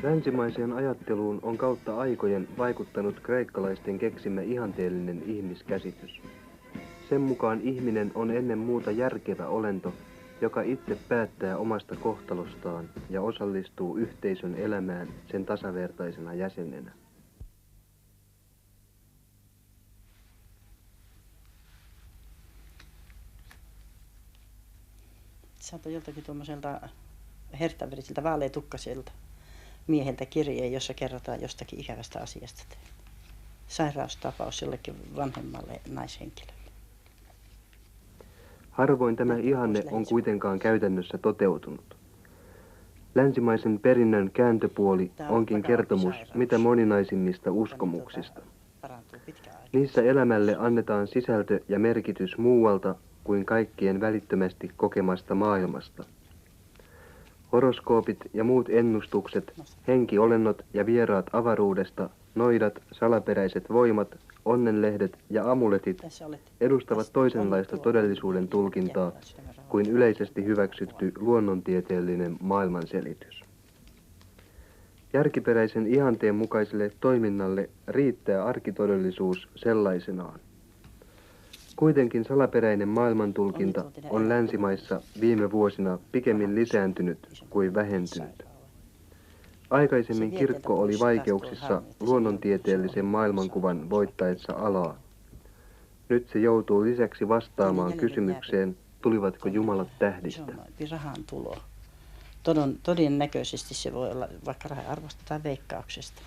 Länsimaiseen ajatteluun on kautta aikojen vaikuttanut kreikkalaisten keksimä ihanteellinen ihmiskäsitys. Sen mukaan ihminen on ennen muuta järkevä olento, joka itse päättää omasta kohtalostaan ja osallistuu yhteisön elämään sen tasavertaisena jäsenenä. Saatoi joltakin tuommoiselta herttaverisiltä vaaleatukkaiselta mieheltä kirjeen, jossa kerrotaan jostakin ikävästä asiasta. Sairaustapaus jollekin vanhemmalle naishenkilölle. Harvoin tämä ihanne on kuitenkaan käytännössä toteutunut. Länsimaisen perinnön kääntöpuoli onkin kertomus mitä moninaisimmista uskomuksista. Niissä elämälle annetaan sisältö ja merkitys muualta kuin kaikkien välittömästi kokemasta maailmasta. Horoskoopit ja muut ennustukset, henkiolennot ja vieraat avaruudesta, noidat, salaperäiset voimat, onnenlehdet ja amuletit edustavat toisenlaista todellisuuden tulkintaa kuin yleisesti hyväksytty luonnontieteellinen maailmanselitys. Järkiperäisen ihanteen mukaiselle toiminnalle riittää arkitodellisuus sellaisenaan. Kuitenkin salaperäinen maailmantulkinta on länsimaissa viime vuosina pikemmin lisääntynyt kuin vähentynyt. Aikaisemmin kirkko oli vaikeuksissa luonnontieteellisen maailmankuvan voittaessa alaa. Nyt se joutuu lisäksi vastaamaan kysymykseen, tulivatko jumalat tähdistä. Rahan tulo. Todennäköisesti se voi olla vaikka raha-arvosta tai veikkauksesta.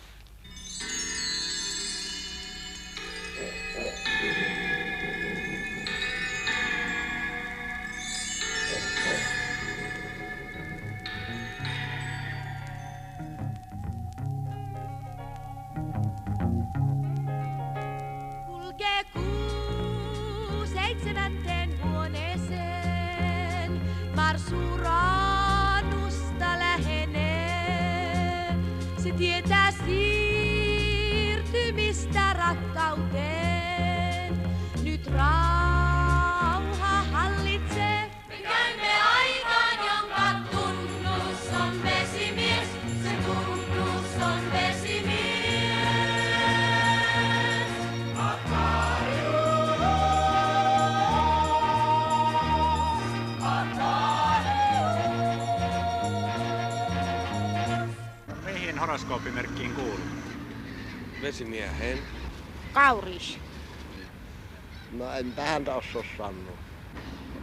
Marsuraanusta lähenee, se tietää siirtymistä rakkauteen. Nyt rauha hallitsee. Me käymme aikaan, jonka tunnus on vesimies. Se tunnus on vesimies. Horoskoopimerkkiin kuuluu? Vesimiehen. Kauris. No en tähän osaa sanoa.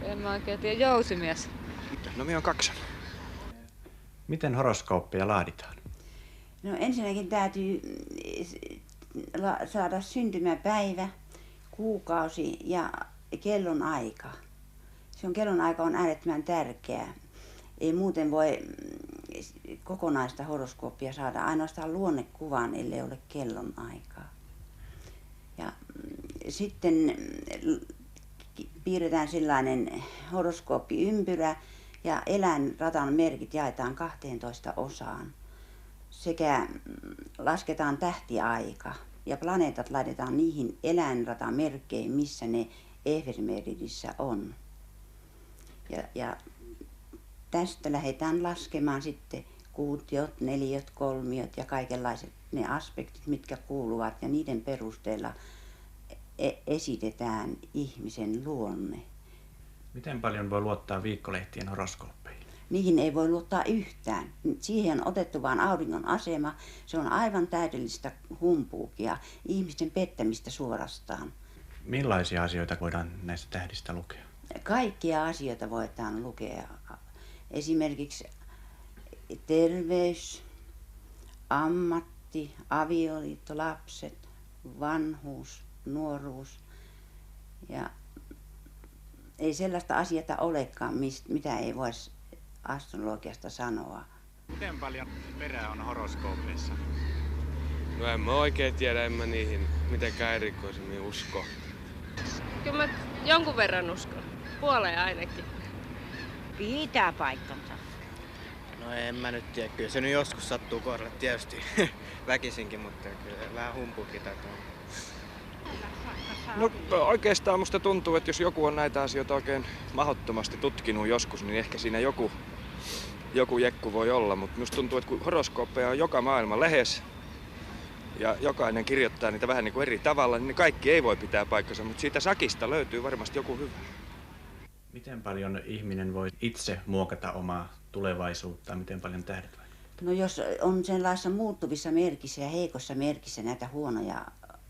En mä oikein tiedä. Jousimies. No minä on Kaksonen. Miten horoskooppeja laaditaan? No ensinnäkin täytyy saada syntymäpäivä, kuukausi ja kellonaika. Kellonaika on äärettömän tärkeää. Ei muuten voi kokonaista horoskooppia saada, ainoastaan luonnekuvan, ellei ole kellonaikaa. Ja sitten piirretään sellainen horoskooppiympyrä ja eläinratan merkit jaetaan 12 osaan. Sekä lasketaan tähtiaika ja planeetat laitetaan niihin eläinratamerkkeihin, missä ne Efemeridissä on. Ja tästä lähdetään laskemaan sitten kuutiot, neliöt, kolmiot ja kaikenlaiset ne aspektit, mitkä kuuluvat. Ja niiden perusteella esitetään ihmisen luonne. Miten paljon voi luottaa viikkolehtien horoskooppeihin? Niihin ei voi luottaa yhtään. Siihen on otettu vain auringon asema. Se on aivan täydellistä humpuukia, ihmisten pettämistä suorastaan. Millaisia asioita voidaan näistä tähdistä lukea? Kaikkia asioita voidaan lukea. Esimerkiksi terveys, ammatti, avioliitto, lapset, vanhuus, nuoruus. Ja ei sellaista asiaa olekaan, mitä ei voisi astrologiasta sanoa. Miten paljon perää on horoskoopeissa? No en mä oikein tiedä, en mä niihin mitenkään erikoisemmin usko. Kyllä mä jonkun verran uskon. Puoleen ainakin. Pitää paikkansa. No en mä nyt tiedä, kyllä se nyt joskus sattuu kohdalle tietysti väkisinkin, mutta kyllä vähän humpuukin taitaa. No oikeastaan musta tuntuu, että jos joku on näitä asioita oikein mahdottomasti tutkinut joskus, niin ehkä siinä joku jekku voi olla, mutta musta tuntuu, että kun horoskooppeja on joka maailman lehes ja jokainen kirjoittaa niitä vähän niin kuin eri tavalla, niin kaikki ei voi pitää paikkansa, mutta siitä sakista löytyy varmasti joku hyvä. Miten paljon ihminen voi itse muokata omaa tulevaisuuttaan? Miten paljon tähdet vai? No jos on sellaisissa muuttuvissa merkissä ja heikossa merkissä näitä huonoja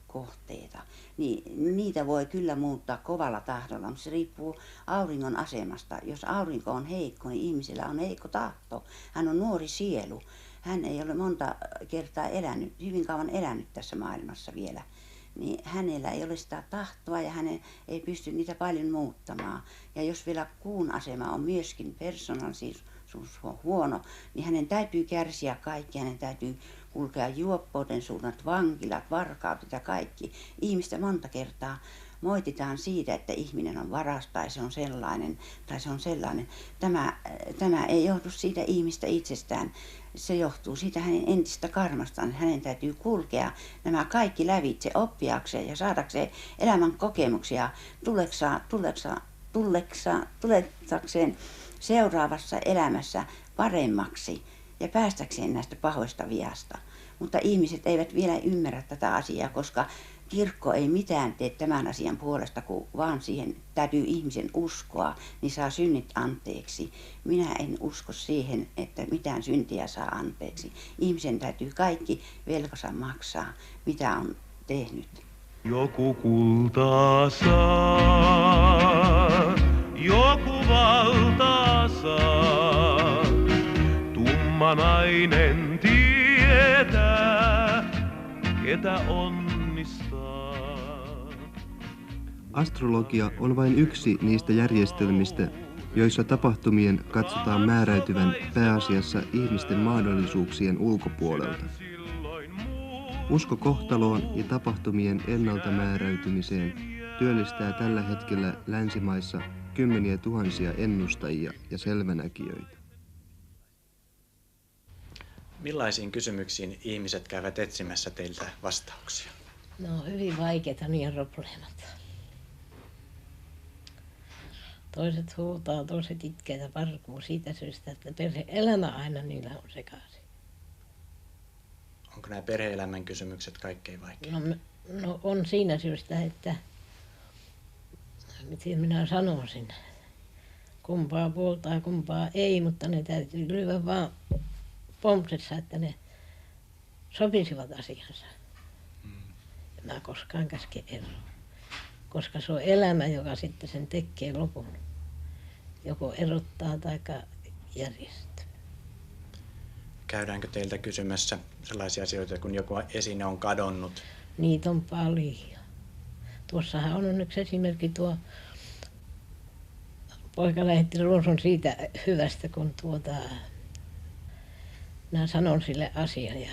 kohteita, niin niitä voi kyllä muuttaa kovalla tahdolla, mutta se riippuu auringon asemasta. Jos aurinko on heikko, niin ihmisellä on heikko tahto. Hän on nuori sielu. Hän ei ole monta kertaa elänyt, hyvin kauan elänyt tässä maailmassa vielä. Niin hänellä ei ole sitä tahtoa ja hän ei pysty niitä paljon muuttamaan. Ja jos vielä kuun asema on myöskin persoonallisuus huono, niin hänen täytyy kärsiä kaikki. Hänen täytyy kulkea juoppouden suunnat, vankilat, varkaudet ja kaikki. Ihmistä monta kertaa moititaan siitä, että ihminen on varas tai se on sellainen tai se on sellainen. Tämä ei johdu siitä ihmistä itsestään. Se johtuu siitä hänen entistä karmastaan. Hänen täytyy kulkea nämä kaikki lävitse oppiakseen ja saadakseen elämän kokemuksia tuleksakseen seuraavassa elämässä paremmaksi ja päästäkseen näistä pahoista viasta. Mutta ihmiset eivät vielä ymmärrä tätä asiaa, koska kirkko ei mitään tee tämän asian puolesta, kun vaan siihen täytyy ihmisen uskoa, niin saa synnit anteeksi. Minä en usko siihen, että mitään syntiä saa anteeksi. Ihmisen täytyy kaikki velkansa maksaa, mitä on tehnyt. Joku kultaa saa, joku valtaa saa, tumma nainen tietää, ketä onnistaa. Astrologia on vain yksi niistä järjestelmistä, joissa tapahtumien katsotaan määräytyvän pääasiassa ihmisten mahdollisuuksien ulkopuolelta. Usko kohtaloon ja tapahtumien ennalta määräytymiseen työllistää tällä hetkellä länsimaissa kymmeniä tuhansia ennustajia ja selvänäkijöitä. Millaisiin kysymyksiin ihmiset käyvät etsimässä teiltä vastauksia? No hyvin vaikeita niiden probleemat. Toiset huutaa, toiset itkee ja parkuu siitä syystä, että perhe-elämä aina niillä on sekaisin. Onko nämä perhe-elämän kysymykset kaikkein vaikeita? No on siinä syystä, että miten minä sanoisin, kumpaa puoltaa ja kumpaa ei, mutta ne täytyy lyödä vaan pomsessa, että ne sopisivat asiansa. Ja mä koskaan käske eroa, koska se on elämä, joka sitten sen tekee lopun. Joko erottaa tai järjestyy. Käydäänkö teiltä kysymässä sellaisia asioita, kun joku esine on kadonnut? Niitä on paljon. Tuossahan on onneksi esimerkki tuo poika lähetti ruusun siitä hyvästä, kun minä sanon sille asian ja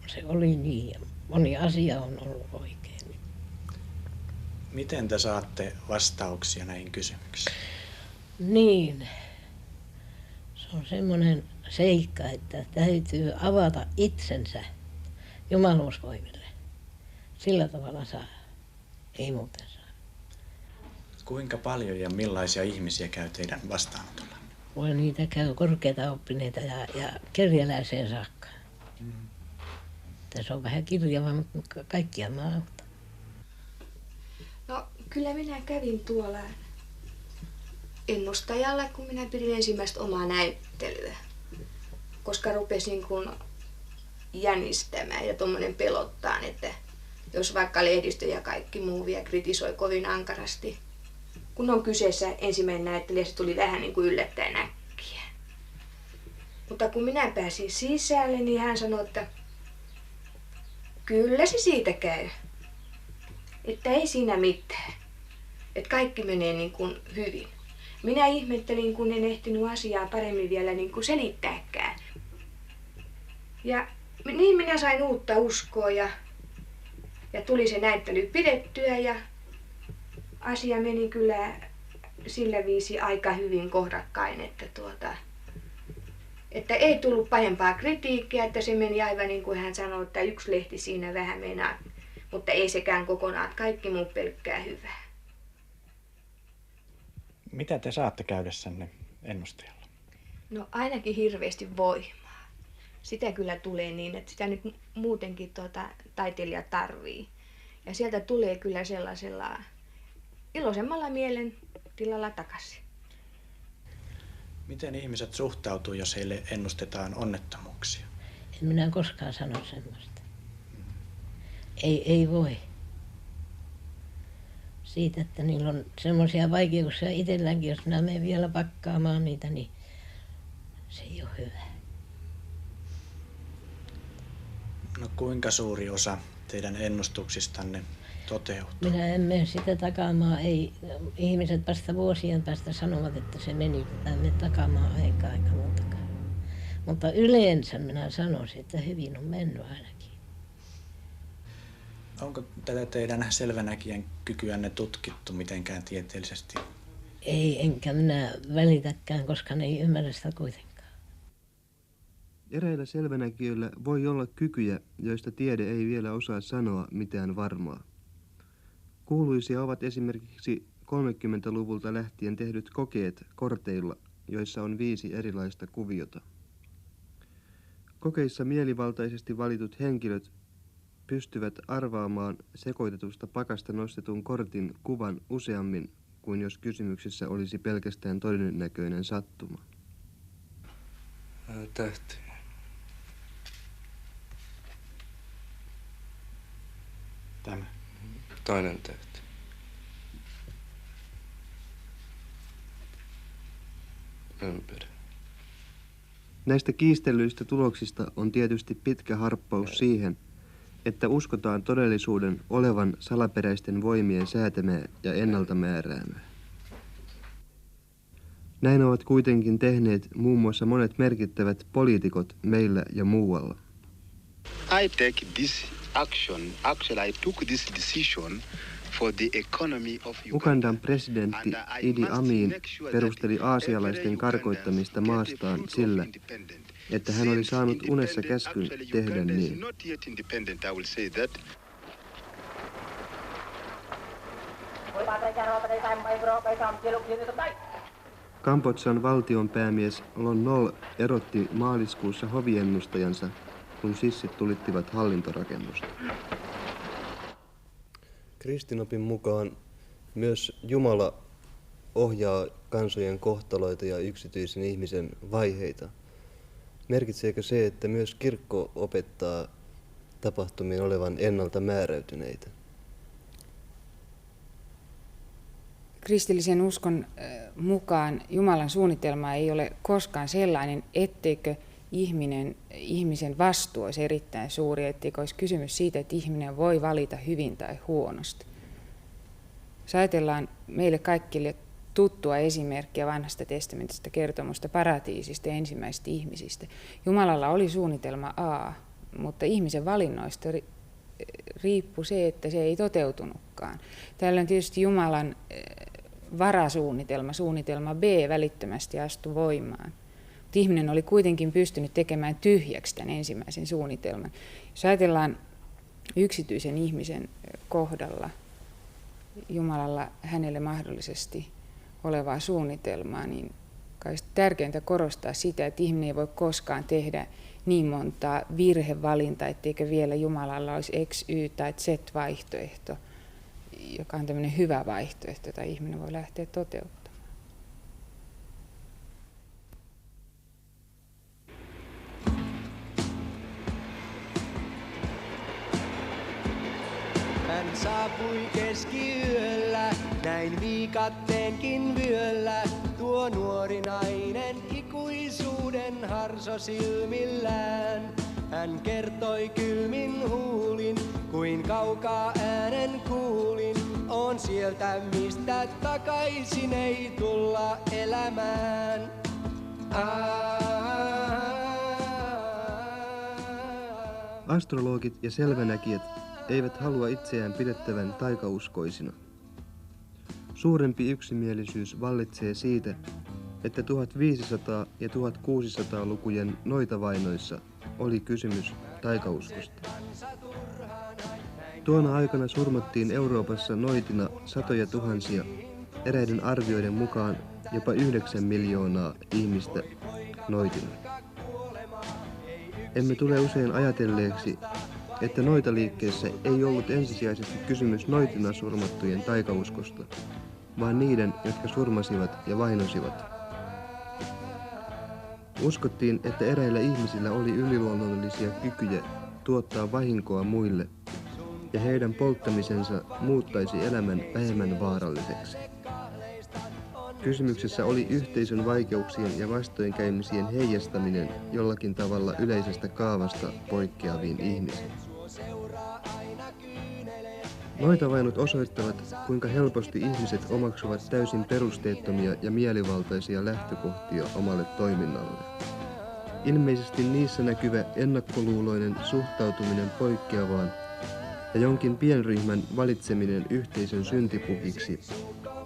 se oli niin. Ja moni asia on ollut oikein. Miten te saatte vastauksia näihin kysymyksiin? Niin. Se on semmoinen seikka, että täytyy avata itsensä jumaluusvoimille. Sillä tavalla saa. Ei muuten saa. Kuinka paljon ja millaisia ihmisiä käy teidän vastaanotolla? Voi niitä käy korkeita oppineita ja kerjäläiseen saakka. Se on vähän kirjava, mutta kaikkia mä autan. No kyllä minä kävin tuolla ennustajalla, kun minä pidin ensimmäistä omaa näyttelyä. Koska rupesi niin kuin jännistämään ja tuommoinen pelottaa, että jos vaikka lehdistö ja kaikki muu vielä kritisoi kovin ankarasti. Kun on kyseessä ensimmäinen näyttelijä, se tuli vähän niin kuin yllättäen äkkiä. Mutta kun minä pääsin sisälle, niin hän sanoi, että kyllä se siitä käy. Että ei siinä mitään. Että kaikki menee niin kuin hyvin. Minä ihmettelin, kun en ehtinyt asiaa paremmin vielä niin kuin selittääkään. Ja niin minä sain uutta uskoa ja tuli se näyttely pidettyä ja asia meni kyllä sillä viisi aika hyvin kohdakkain, että ei tullut pahempaa kritiikkiä, että se meni aivan niin kuin hän sanoi, että yksi lehti siinä vähän meinaa, mutta ei sekään kokonaan, kaikki muu pelkkää hyvää. Mitä te saatte käydessänne ennustajalla? No ainakin hirveästi voimaa. Sitä kyllä tulee niin, että sitä nyt muutenkin taiteilija tarvii. Ja sieltä tulee kyllä sellaisella iloisemmalla mielen tilalla takaisin. Miten ihmiset suhtautuu, jos heille ennustetaan onnettomuuksia? En minä koskaan sano semmoista. Ei voi. Siitä, että niillä on semmoisia vaikeuksia itselläänkin, jos minä menen vielä pakkaamaan niitä, niin se ei ole hyvä. No kuinka suuri osa teidän ennustuksistanne toteutuu? Minä en mene sitä takaamaan. Ei, ihmiset vasta vuosien päästä sanovat, että se meni. Mä en mene takaamaan aikaa eikä muutakaan. Mutta yleensä minä sanoisin, että hyvin on mennyt ainakin. Onko tätä teidän selvänäkijän kykyänne tutkittu mitenkään tieteellisesti? Ei, enkä minä välitäkään, koska ne ei ymmärrä sitä kuitenkaan. Eräillä selvänäkijöillä voi olla kykyjä, joista tiede ei vielä osaa sanoa mitään varmaa. Kuuluisia ovat esimerkiksi 30-luvulta lähtien tehdyt kokeet korteilla, joissa on 5 erilaista kuviota. Kokeissa mielivaltaisesti valitut henkilöt pystyvät arvaamaan sekoitetusta pakasta nostetun kortin kuvan useammin kuin jos kysymyksessä olisi pelkästään todennäköinen sattuma. Tähti. Tämä. Toinen tähti. Ympyrä. Näistä kiistellyistä tuloksista on tietysti pitkä harppaus siihen, että uskotaan todellisuuden olevan salaperäisten voimien säätämää ja ennalta määräämää. Näin ovat kuitenkin tehneet muun muassa monet merkittävät poliitikot meillä ja muualla. I take this action, actually I took this decision for the economy of Uganda. Ugandan presidentti Idi Amin perusteli aasialaisten karkoittamista maastaan sillä, että hän oli saanut unessa käskyn tehdä niin. Kambodžan valtionpäämies Lon Nol erotti maaliskuussa hoviennustajansa, kun sissit tulittivat hallintorakennusta. Kristinopin mukaan myös Jumala ohjaa kansojen kohtaloita ja yksityisen ihmisen vaiheita. Merkitseekö se, että myös kirkko opettaa tapahtumien olevan ennalta määräytyneitä? Kristillisen uskon mukaan Jumalan suunnitelma ei ole koskaan sellainen, etteikö ihmisen vastuu olisi erittäin suuri, etteikö olisi kysymys siitä, että ihminen voi valita hyvin tai huonosti. Jos ajatellaan meille kaikille tuttua esimerkkiä Vanhasta testamentista kertomusta paratiisista ja ensimmäisistä ihmisistä. Jumalalla oli suunnitelma A, mutta ihmisen valinnoista riippui se, että se ei toteutunutkaan. Tällöin tietysti Jumalan varasuunnitelma, suunnitelma B, välittömästi astui voimaan. Mutta ihminen oli kuitenkin pystynyt tekemään tyhjäksi tämän ensimmäisen suunnitelman. Jos ajatellaan yksityisen ihmisen kohdalla Jumalalla hänelle mahdollisesti olevaa suunnitelmaa, niin kai tärkeintä korostaa sitä, että ihminen ei voi koskaan tehdä niin montaa virhevalintaa, etteikö vielä Jumalalla olisi X, Y tai Z-vaihtoehto, joka on tämmöinen hyvä vaihtoehto, jota ihminen voi lähteä toteuttamaan. Hän saapui keskiyöllä, näin viikatteenkin vyöllä. Tuo nuori nainen ikuisuuden harso silmillään. Hän kertoi kylmin huulin, kuin kaukaa äänen kuulin. On sieltä, mistä takaisin ei tulla elämään. Astrologit ja selvänäkijät eivät halua itseään pidettävän taikauskoisina. Suurempi yksimielisyys vallitsee siitä, että 1500- ja 1600-lukujen noitavainoissa oli kysymys taikauskosta. Tuona aikana surmattiin Euroopassa noitina satoja tuhansia, eräiden arvioiden mukaan jopa 9 miljoonaa ihmistä noitina. Emme tule usein ajatelleeksi, että noitaliikkeessä ei ollut ensisijaisesti kysymys noitina surmattujen taikauskosta, vaan niiden, jotka surmasivat ja vainosivat. Uskottiin, että eräillä ihmisillä oli yliluonnollisia kykyjä tuottaa vahinkoa muille, ja heidän polttamisensa muuttaisi elämän vähemmän vaaralliseksi. Kysymyksessä oli yhteisön vaikeuksien ja vastoinkäymisien heijastaminen jollakin tavalla yleisestä kaavasta poikkeaviin ihmisiin. Noitavainot osoittavat, kuinka helposti ihmiset omaksuvat täysin perusteettomia ja mielivaltaisia lähtökohtia omalle toiminnalle. Ilmeisesti niissä näkyvä ennakkoluuloinen suhtautuminen poikkeavaan ja jonkin pienryhmän valitseminen yhteisön syntipukiksi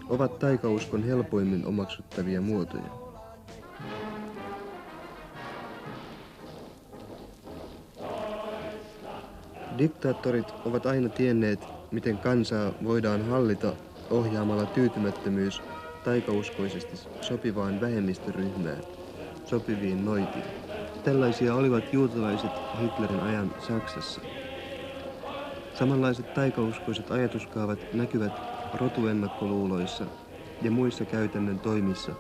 ovat taikauskon helpoimmin omaksuttavia muotoja. Diktaattorit ovat aina tienneet, miten kansaa voidaan hallita ohjaamalla tyytymättömyys taikauskoisesti sopivaan vähemmistöryhmään, sopiviin noitiin. Tällaisia olivat juutalaiset Hitlerin ajan Saksassa. Samanlaiset taikauskoiset ajatuskaavat näkyvät rotuennakkoluuloissa ja muissa käytännön toimissa,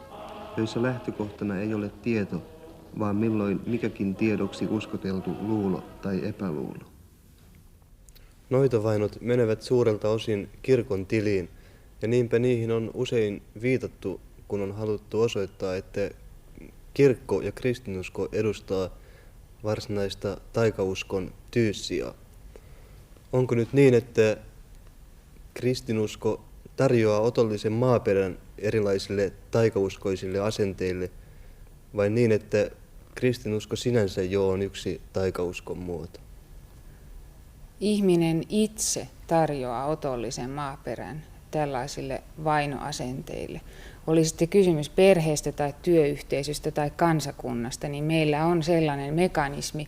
joissa lähtökohtana ei ole tieto, vaan milloin mikäkin tiedoksi uskoteltu luulo tai epäluulo. Noitavainot menevät suurelta osin kirkon tiliin, ja niinpä niihin on usein viitattu, kun on haluttu osoittaa, että kirkko ja kristinusko edustaa varsinaista taikauskon tyyssijaa. Onko nyt niin, että kristinusko tarjoaa otollisen maaperän erilaisille taikauskoisille asenteille, vai niin, että kristinusko sinänsä jo on yksi taikauskon muoto? Ihminen itse tarjoaa otollisen maaperän tällaisille vainoasenteille. Oli sitten kysymys perheestä tai työyhteisöstä tai kansakunnasta, niin meillä on sellainen mekanismi,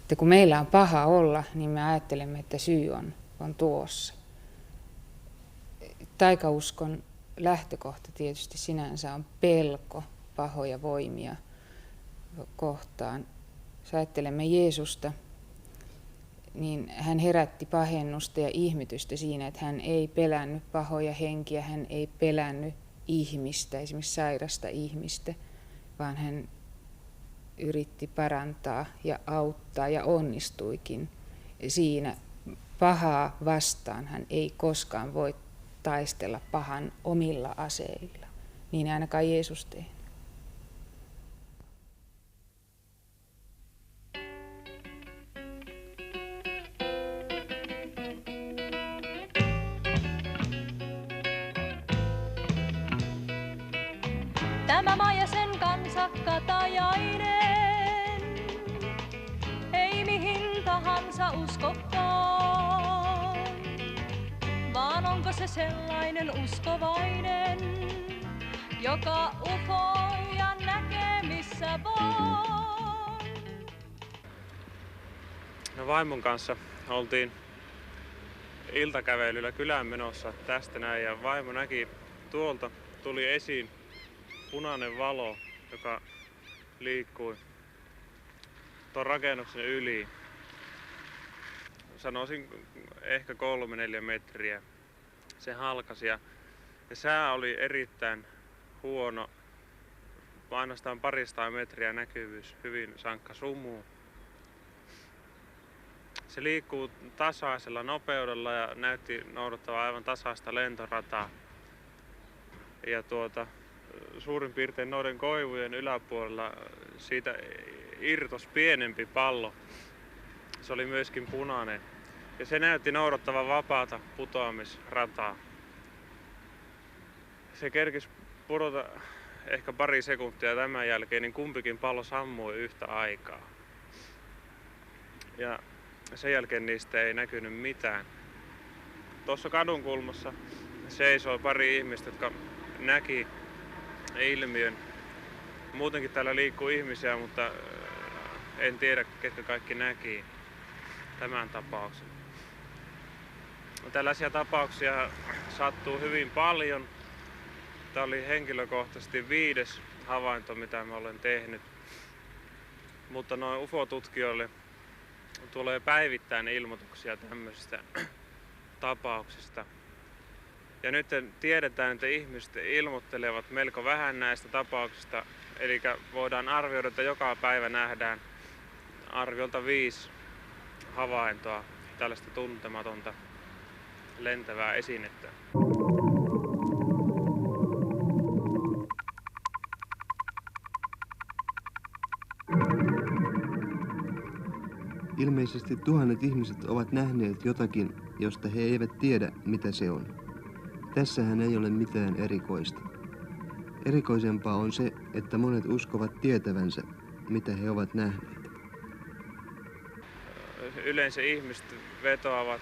että kun meillä on paha olla, niin me ajattelemme, että syy on tuossa. Taikauskon lähtökohta tietysti sinänsä on pelko pahoja voimia kohtaan. Jos ajattelemme Jeesusta, niin hän herätti pahennusta ja ihmetystä siinä, että hän ei pelännyt pahoja henkiä, hän ei pelännyt ihmistä, esimerkiksi sairasta ihmistä, vaan hän yritti parantaa ja auttaa ja onnistuikin siinä. Pahaa vastaan hän ei koskaan voi taistella pahan omilla aseilla. Niin ainakaan Jeesus tehnyt. Tämä maa ja sen kansa katajainen, ei mihin tahansa uskokaan, vaan onko se sellainen uskovainen, joka ufoja näkee missä vaan. No vaimon kanssa oltiin iltakävelyllä kylään menossa tästä näin ja vaimo näki tuolta, tuli esiin punainen valo, joka liikkui tuon rakennuksen yli. Sanoisin ehkä 3-4 metriä. Se halkasi ja sää oli erittäin huono. Ainoastaan 200 metriä näkyvyys, hyvin sankka sumu. Se liikkuu tasaisella nopeudella ja näytti noudattavan aivan tasaista lentorataa. Ja suurin piirtein noiden koivujen yläpuolella siitä irtosi pienempi pallo. Se oli myöskin punainen. Ja se näytti noudattavan vapaata putoamisrataa. Se kerkisi pudota ehkä pari sekuntia tämän jälkeen, niin kumpikin pallo sammui yhtä aikaa. Ja sen jälkeen niistä ei näkynyt mitään. Tuossa kadun kulmassa seisoi pari ihmistä, jotka näki ilmiön. Muutenkin täällä liikkuu ihmisiä, mutta en tiedä, ketkä kaikki näki tämän tapauksen. Tällaisia tapauksia sattuu hyvin paljon. Tämä oli henkilökohtaisesti 5. havainto, mitä mä olen tehnyt. mutta noin UFO-tutkijoille tulee päivittäin ilmoituksia tämmöisistä tapauksista. Ja nyt tiedetään, että ihmiset ilmoittelevat melko vähän näistä tapauksista, eli voidaan arvioida, että joka päivä nähdään arviolta 5 havaintoa tällaista tuntematonta lentävää esinettä. Ilmeisesti tuhannet ihmiset ovat nähneet jotakin, josta he eivät tiedä, mitä se on. Tässähän ei ole mitään erikoista. Erikoisempaa on se, että monet uskovat tietävänsä, mitä he ovat nähneet. Yleensä ihmiset vetoavat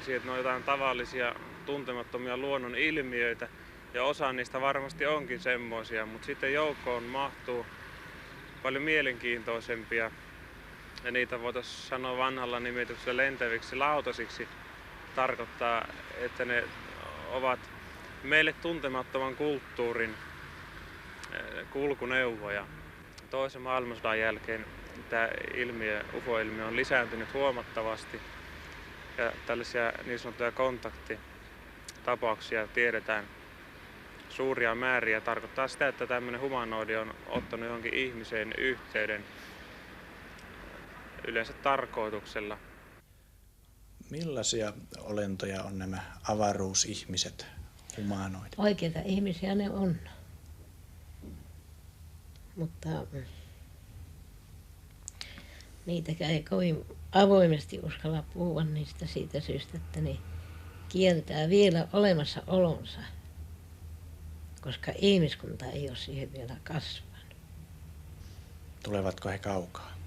siihen, että ne on jotain tavallisia, tuntemattomia luonnon ilmiöitä, ja osa niistä varmasti onkin semmoisia, mutta sitten joukkoon mahtuu paljon mielenkiintoisempia, ja niitä voitaisiin sanoa vanhalla nimityksellä lentäviksi lautasiksi. Tarkoittaa, että ne ovat meille tuntemattoman kulttuurin kulkuneuvoja. Toisen maailmansodan jälkeen tämä UFO-ilmiö on lisääntynyt huomattavasti, ja tällaisia niin sanottuja kontaktitapauksia tiedetään suuria määriä. Tarkoittaa sitä, että tämmöinen humanoidi on ottanut johonkin ihmiseen yhteyden yleensä tarkoituksella. Millaisia olentoja on nämä avaruusihmiset, humanoidit? Oikeita ihmisiä ne on. Mutta niitäkään ei kovin avoimesti uskalla puhua niistä siitä syystä, että ne kieltää vielä olemassaolonsa, koska ihmiskunta ei ole siihen vielä kasvanut. Tulevatko he kaukaa?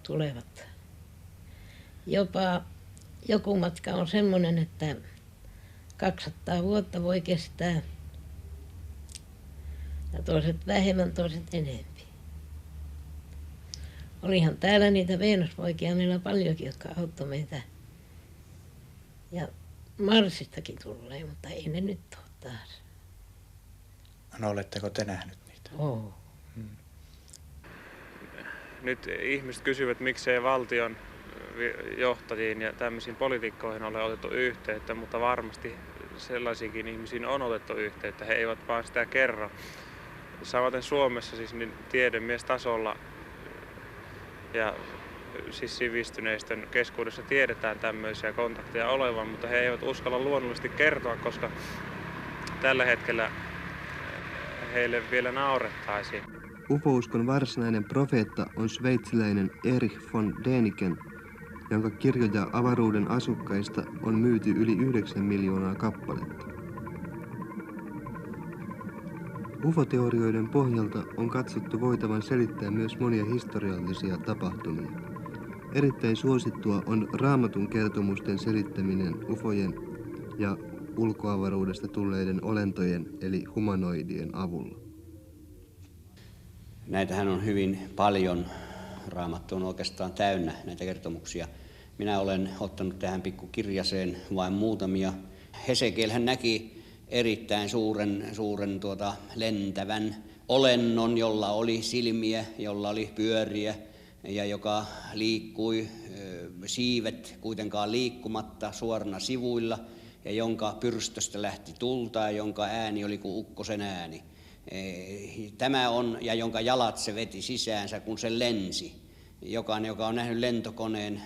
Tulevat. Jopa joku matka on semmoinen, että 200 vuotta voi kestää, ja toiset vähemmän, toiset enempi. Olihan täällä niitä Venuspoikia meillä paljonkin, jotka auttoi meitä. Ja Marsistakin tulee, mutta ei ne nyt ole taas. No, oletteko te nähnyt niitä? Oo. Nyt ihmiset kysyvät, miksei valtion johtajiin ja tämmöisiin poliitikkoihin ole otettu yhteyttä, mutta varmasti sellaisiinkin ihmisiin on otettu yhteyttä. He eivät vaan sitä kerro. Samaten Suomessa siis niin tiedemiestasolla ja siis sivistyneistön keskuudessa tiedetään tämmöisiä kontakteja olevan, mutta he eivät uskalla luonnollisesti kertoa, koska tällä hetkellä heille vielä naurettaisiin. UFO-uskon varsinainen profeetta on sveitsiläinen Erich von Däniken, jonka kirjoja avaruuden asukkaista on myyty yli 9 miljoonaa kappaletta. UFO-teorioiden pohjalta on katsottu voitavan selittää myös monia historiallisia tapahtumia. Erittäin suosittua on Raamatun kertomusten selittäminen UFOjen ja ulkoavaruudesta tulleiden olentojen eli humanoidien avulla. Näitähän on hyvin paljon. Raamattu on oikeastaan täynnä näitä kertomuksia. Minä olen ottanut tähän pikkukirjaseen vain muutamia. Hesekiel hän näki erittäin suuren lentävän olennon, jolla oli silmiä, jolla oli pyöriä ja joka liikkui siivet kuitenkaan liikkumatta suorana sivuilla ja jonka pyrstöstä lähti tulta ja jonka ääni oli kuin ukkosen ääni. Tämä on, ja jonka jalat se veti sisäänsä, kun se lensi. Jokainen, joka on nähnyt lentokoneen,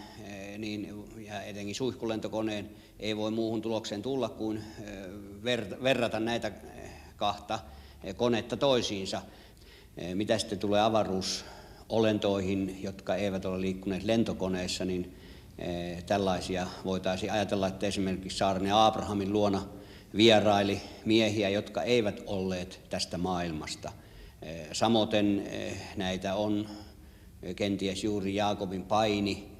ja etenkin suihkulentokoneen, ei voi muuhun tulokseen tulla kuin verrata näitä kahta konetta toisiinsa. Mitä sitten tulee avaruusolentoihin, jotka eivät ole liikkuneet lentokoneessa, niin tällaisia voitaisiin ajatella, että esimerkiksi saarne Abrahamin luona vieraili miehiä, jotka eivät olleet tästä maailmasta. Samoin näitä on kenties juuri Jaakobin paini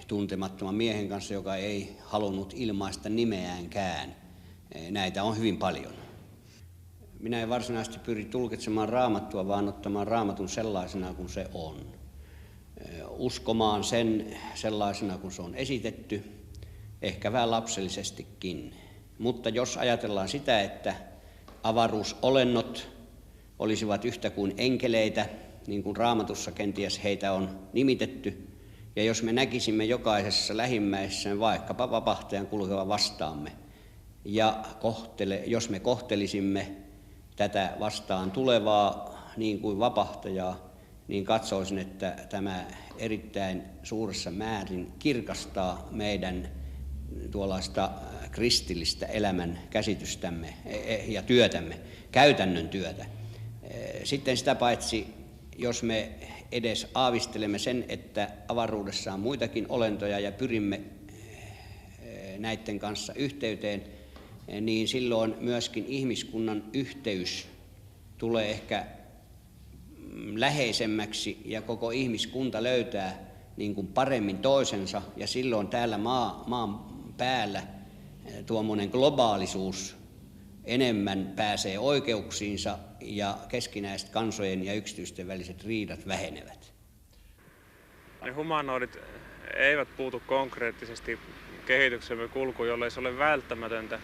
tuntemattoman miehen kanssa, joka ei halunnut ilmaista nimeäänkään. Näitä on hyvin paljon. Minä en varsinaisesti pyri tulkitsemaan Raamattua, vaan ottamaan Raamatun sellaisena kuin se on. Uskomaan sen sellaisena kuin se on esitetty, ehkä vähän lapsellisestikin. Mutta jos ajatellaan sitä, että avaruusolennot olisivat yhtä kuin enkeleitä, niin kuin Raamatussa kenties heitä on nimitetty. Ja jos me näkisimme jokaisessa lähimmäisessä vaikkapa vapahtajan kulkevan vastaamme, ja jos me kohtelisimme tätä vastaan tulevaa niin kuin vapahtajaa, niin katsoisin, että tämä erittäin suuressa määrin kirkastaa meidän tuollaista kristillistä elämän käsitystämme ja työtämme, käytännön työtä. Sitten sitä paitsi, jos me edes aavistelemme sen, että avaruudessa on muitakin olentoja ja pyrimme näiden kanssa yhteyteen, niin silloin myöskin ihmiskunnan yhteys tulee ehkä läheisemmäksi ja koko ihmiskunta löytää niin kuin paremmin toisensa, ja silloin täällä maan päällä tuommoinen globaalisuus enemmän pääsee oikeuksiinsa ja keskinäiset kansojen ja yksityisten väliset riidat vähenevät. Ne humanoidit eivät puutu konkreettisesti kehityksemme kulkuun, jollei se ole välttämätöntä.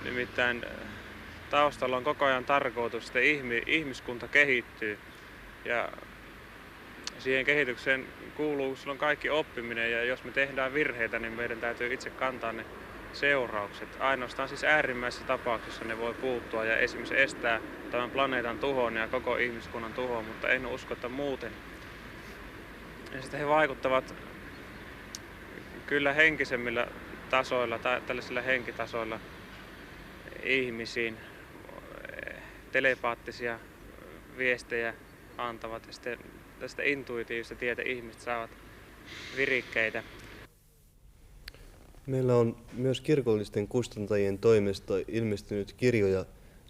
Nimittäin taustalla on koko ajan tarkoitus, että ihmiskunta kehittyy. Ja siihen kehitykseen kuuluu silloin kaikki oppiminen, ja jos me tehdään virheitä, niin meidän täytyy itse kantaa ne seuraukset. Ainoastaan siis äärimmäisessä tapauksessa ne voi puuttua ja esimerkiksi estää tämän planeetan tuhon ja koko ihmiskunnan tuhon, mutta en usko, että muuten. Ja sitten he vaikuttavat kyllä henkisemmillä tasoilla tai tällaisilla henkitasoilla ihmisiin. Telepaattisia viestejä antavat ja sitten tästä intuitiivista tietä ihmiset saavat virikkeitä. Meillä on myös kirkollisten kustantajien toimesta ilmestynyt kirjoja,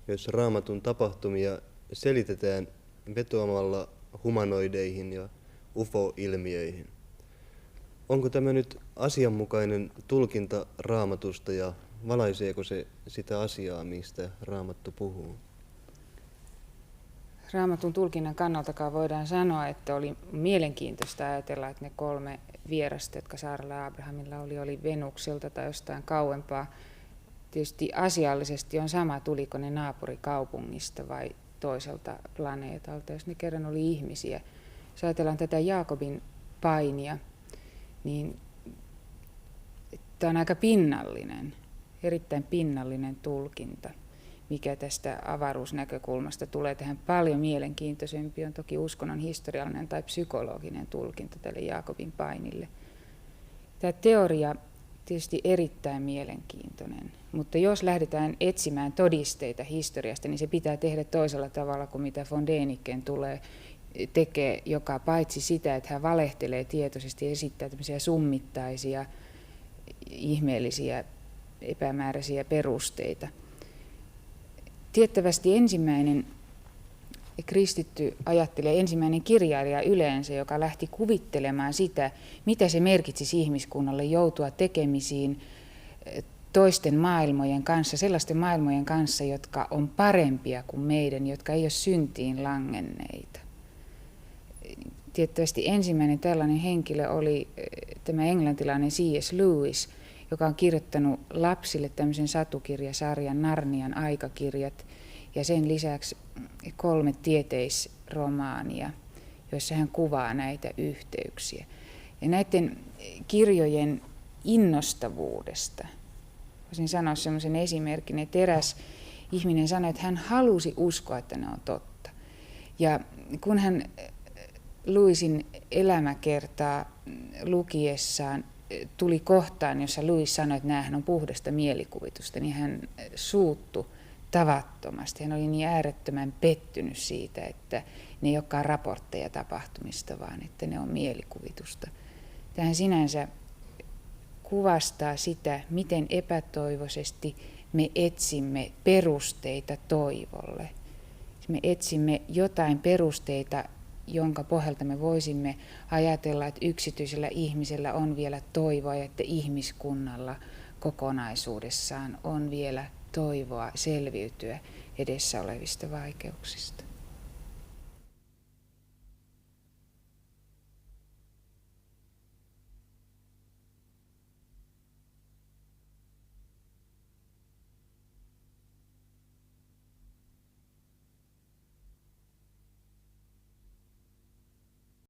joissa Raamatun tapahtumia selitetään vetoamalla humanoideihin ja UFO-ilmiöihin. Onko tämä nyt asianmukainen tulkinta Raamatusta ja valaiseeko se sitä asiaa, mistä Raamattu puhuu? Raamatun tulkinnan kannaltakaan voidaan sanoa, että oli mielenkiintoista ajatella, että ne 3 vierasta, jotka Saaralla Abrahamilla oli Venukselta tai jostain kauempaa. Tietysti asiallisesti on sama, tuliko ne naapurikaupungista vai toiselta planeetalta, jos ne kerran oli ihmisiä. Jos ajatellaan tätä Jaakobin painia, niin tämä on aika pinnallinen, erittäin pinnallinen tulkinta, mikä tästä avaruusnäkökulmasta tulee tähän paljon mielenkiintoisempi, on toki uskonnon historiallinen tai psykologinen tulkinta tälle Jaakobin painille. Tämä teoria tietysti erittäin mielenkiintoinen, mutta jos lähdetään etsimään todisteita historiasta, niin se pitää tehdä toisella tavalla kuin mitä von Däniken tekee, joka paitsi sitä, että hän valehtelee tietoisesti ja esittää tämmöisiä summittaisia, ihmeellisiä, epämääräisiä perusteita. Tiettävästi ensimmäinen kristitty ajattelee, ensimmäinen kirjailija yleensä, joka lähti kuvittelemaan sitä, mitä se merkitsisi ihmiskunnalle joutua tekemisiin toisten maailmojen kanssa, sellaisten maailmojen kanssa, jotka on parempia kuin meidän, jotka ei ole syntiin langenneita. Tiettävästi ensimmäinen tällainen henkilö oli tämä englantilainen C.S. Lewis, joka on kirjoittanut lapsille tämmöisen satukirjasarjan Narnian aikakirjat ja sen lisäksi 3 tieteisromaania, joissa hän kuvaa näitä yhteyksiä. Ja näiden kirjojen innostavuudesta, voisin sanoa semmoisen esimerkin, että eräs ihminen sanoi, että hän halusi uskoa, että ne on totta. Ja kun hän Lewisin elämäkertaa lukiessaan tuli kohtaan, jossa Lewis sanoi, että näähän on puhdasta mielikuvitusta, niin hän suuttui tavattomasti. Hän oli niin äärettömän pettynyt siitä, että ne ei olekaan raportteja tapahtumista, vaan että ne on mielikuvitusta. Tähän sinänsä kuvastaa sitä, miten epätoivoisesti me etsimme perusteita toivolle. Me etsimme jotain perusteita, jonka pohjalta me voisimme ajatella, että yksityisellä ihmisellä on vielä toivoa ja että ihmiskunnalla kokonaisuudessaan on vielä toivoa selviytyä edessä olevista vaikeuksista.